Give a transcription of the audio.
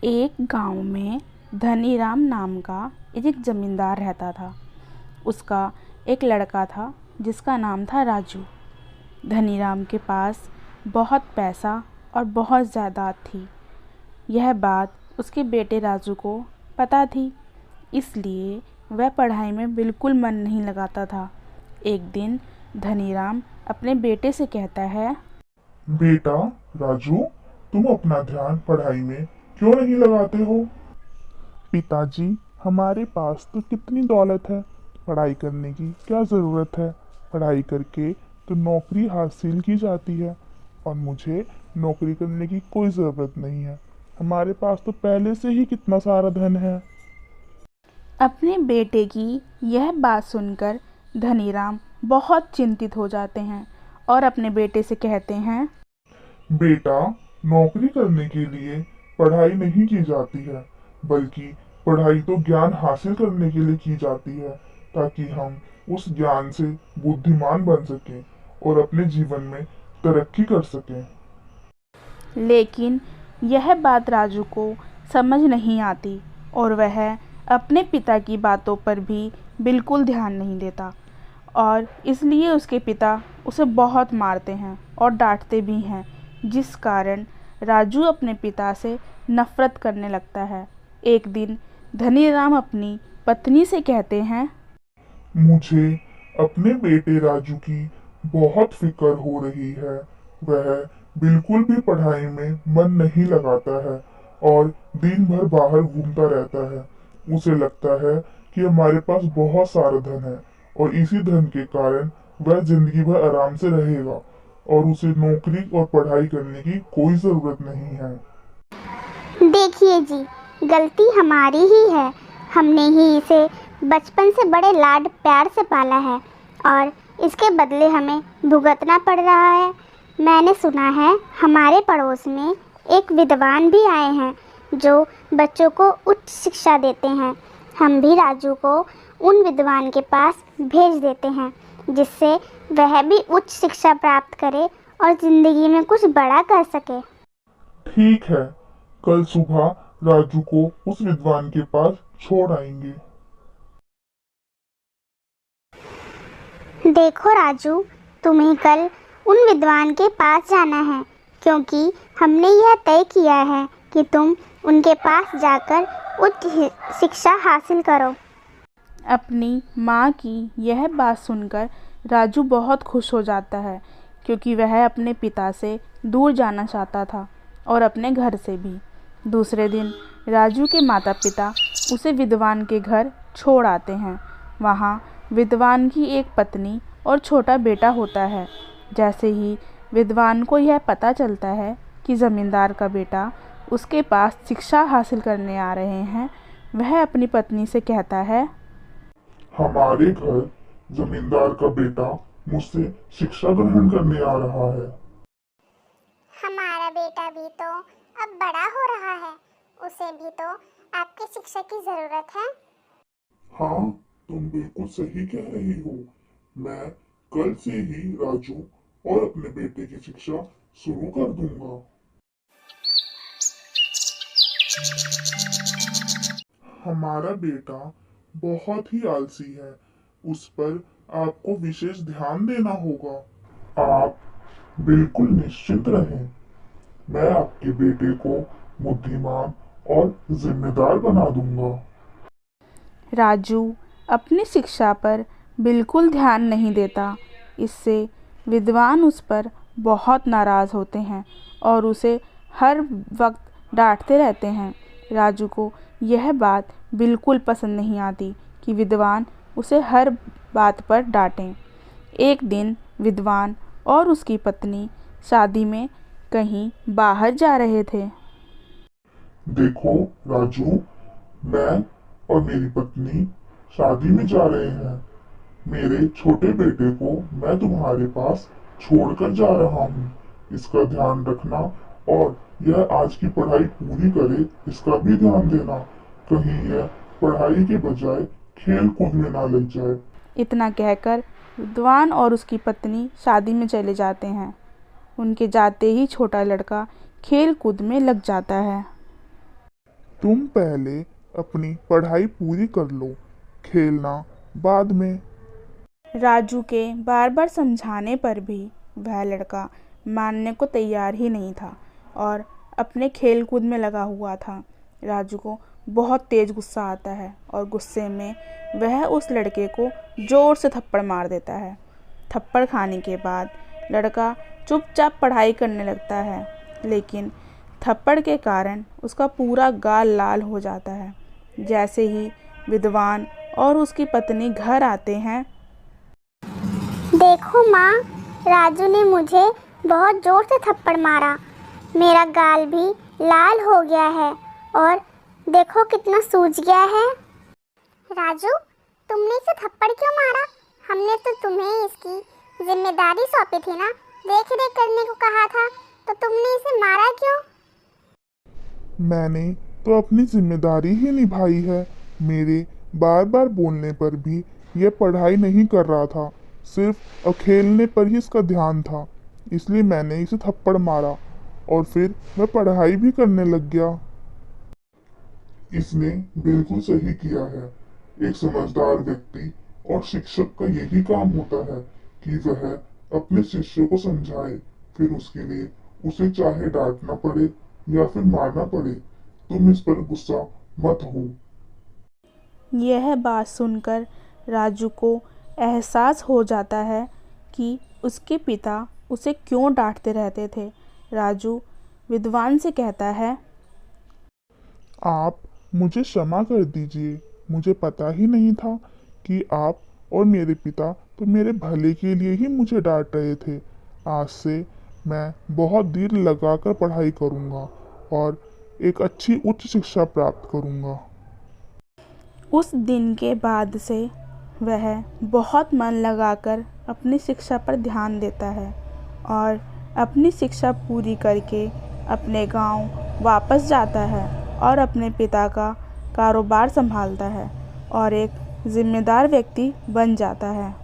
एक गांव में धनीराम नाम का एक ज़मींदार रहता था। उसका एक लड़का था जिसका नाम था राजू। धनीराम के पास बहुत पैसा और बहुत जायदाद थी। यह बात उसके बेटे राजू को पता थी, इसलिए वह पढ़ाई में बिल्कुल मन नहीं लगाता था। एक दिन धनीराम अपने बेटे से कहता है, बेटा राजू, तुम अपना ध्यान पढ़ाई में क्यों नहीं लगाते हो? पिताजी, हमारे पास तो कितनी दौलत है, पढ़ाई करने की क्या ज़रूरत है? पढ़ाई करके तो नौकरी हासिल की जाती है और मुझे नौकरी करने की कोई ज़रूरत नहीं है। हमारे पास तो पहले से ही कितना सारा धन है। अपने बेटे की यह बात सुनकर धनीराम बहुत चिंतित हो जाते हैं और अपने बेटे से कहते हैं, बेटा, नौकरी करने के लिए पढ़ाई नहीं की जाती है, बल्कि पढ़ाई तो ज्ञान हासिल करने के लिए की जाती है, ताकि हम उस ज्ञान से बुद्धिमान बन सकें और अपने जीवन में तरक्की कर सकें। लेकिन यह बात राजू को समझ नहीं आती और वह अपने पिता की बातों पर भी बिल्कुल ध्यान नहीं देता और इसलिए उसके पिता उसे बहुत मारते हैं और डांटते भी हैं, जिस कारण राजू अपने पिता से नफरत करने लगता है। एक दिन धनीराम अपनी पत्नी से कहते हैं, मुझे अपने बेटे राजू की बहुत फिक्र हो रही है। वह बिल्कुल भी पढ़ाई में मन नहीं लगाता है और दिन भर बाहर घूमता रहता है। उसे लगता है कि हमारे पास बहुत सारा धन है और इसी धन के कारण वह जिंदगी भर आराम से रहेगा और उसे नौकरी और पढ़ाई करने की कोई जरूरत नहीं है। देखिए जी, गलती हमारी ही है। हमने ही इसे बचपन से बड़े लाड प्यार से पाला है और इसके बदले हमें भुगतना पड़ रहा है। मैंने सुना है हमारे पड़ोस में एक विद्वान भी आए हैं जो बच्चों को उच्च शिक्षा देते हैं। हम भी राजू को उन विद्वान के पास भेज देते हैं, जिससे वह भी उच्च शिक्षा प्राप्त करे और ज़िंदगी में कुछ बड़ा कर सके। ठीक है, कल सुबह राजू को उस विद्वान के पास छोड़ आएंगे। देखो राजू, तुम्हें कल उन विद्वान के पास जाना है, क्योंकि हमने यह तय किया है कि तुम उनके पास जाकर उच्च शिक्षा हासिल करो। अपनी माँ की यह बात सुनकर राजू बहुत खुश हो जाता है, क्योंकि वह अपने पिता से दूर जाना चाहता था और अपने घर से भी। दूसरे दिन राजू के माता पिता उसे विद्वान के घर छोड़ आते हैं। वहाँ विद्वान की एक पत्नी और छोटा बेटा होता है। जैसे ही विद्वान को यह पता चलता है कि ज़मींदार का बेटा उसके पास शिक्षा हासिल करने आ रहे हैं, वह अपनी पत्नी से कहता है, हमारे घर जमींदार का बेटा मुझसे शिक्षा ग्रहण करने आ रहा है। हमारा बेटा भी तो अब बड़ा हो रहा है, उसे भी तो आपकी शिक्षा की जरूरत है। हाँ, तुम बिल्कुल सही कह रही हो। मैं कल से ही राजू और अपने बेटे की शिक्षा शुरू कर दूंगा। हमारा बेटा बहुत ही आलसी है, उस पर आपको विशेष ध्यान देना होगा। आप बिल्कुल निश्चिंत रहें, मैं आपके बेटे को बुद्धिमान और जिम्मेदार बना दूंगा। राजू अपनी शिक्षा पर बिल्कुल ध्यान नहीं देता। इससे विद्वान उस पर बहुत नाराज़ होते हैं और उसे हर वक्त डांटते रहते हैं। राजू को यह बात बिल्कुल पसंद नहीं आती कि विद्वान उसे हर बात पर डांटें। एक दिन विद्वान और उसकी पत्नी शादी में कहीं बाहर जा रहे थे। देखो राजू, मैं और मेरी पत्नी शादी में जा रहे हैं। मेरे छोटे बेटे को मैं तुम्हारे पास छोड़कर जा रहा हूँ। इसका ध्यान रखना और यह आज की पढ़ाई पूरी करे, इसका भी ध्यान देना। कहीं यह पढ़ाई के बजाय खेल कूद में ना लग जाए। इतना कहकर विद्वान और उसकी पत्नी शादी में चले जाते हैं। उनके जाते ही छोटा लड़का खेल कूद में लग जाता है। तुम पहले अपनी पढ़ाई पूरी कर लो, खेलना बाद में। राजू के बार बार समझाने पर भी वह लड़का मानने को तैयार ही नहीं था और अपने खेल कूद में लगा हुआ था। राजू को बहुत तेज गुस्सा आता है और गुस्से में वह उस लड़के को ज़ोर से थप्पड़ मार देता है। थप्पड़ खाने के बाद लड़का चुपचाप पढ़ाई करने लगता है, लेकिन थप्पड़ के कारण उसका पूरा गाल लाल हो जाता है। जैसे ही विद्वान और उसकी पत्नी घर आते हैं, देखो माँ, राजू ने मुझे बहुत ज़ोर से थप्पड़ मारा। मेरा गाल भी लाल हो गया है और देखो कितना सूज गया है। राजू, तुमने इसे थप्पड़ क्यों मारा? हमने तो तुम्हें इसकी जिम्मेदारी सौंपी थी ना, देख रेख करने को कहा था, तो तुमने इसे मारा क्यों? मैंने तो अपनी जिम्मेदारी ही निभाई है। मेरे बार बार बोलने पर भी यह पढ़ाई नहीं कर रहा था, सिर्फ खेलने पर ही इसका ध्यान था, इसलिए मैंने इसे थप्पड़ मारा और फिर मैं पढ़ाई भी करने लग गया। इसने बिल्कुल सही किया है। एक समझदार व्यक्ति और शिक्षक का यही काम होता है कि वह अपने शिष्य को समझाए, फिर उसके लिए उसे चाहे डांटना पड़े या फिर मारना पड़े। तुम इस पर गुस्सा मत हो। यह बात सुनकर राजू को एहसास हो जाता है कि उसके पिता उसे क्यों डांटते रहते थे। राजू विद्वान से कहता है, आप मुझे क्षमा कर दीजिए। मुझे पता ही नहीं था कि आप और मेरे पिता तो मेरे भले के लिए ही मुझे डांट रहे थे। आज से मैं बहुत दिल लगाकर पढ़ाई करूँगा और एक अच्छी उच्च शिक्षा प्राप्त करूँगा। उस दिन के बाद से वह बहुत मन लगाकर अपनी शिक्षा पर ध्यान देता है और अपनी शिक्षा पूरी करके अपने गांव वापस जाता है और अपने पिता का कारोबार संभालता है और एक जिम्मेदार व्यक्ति बन जाता है।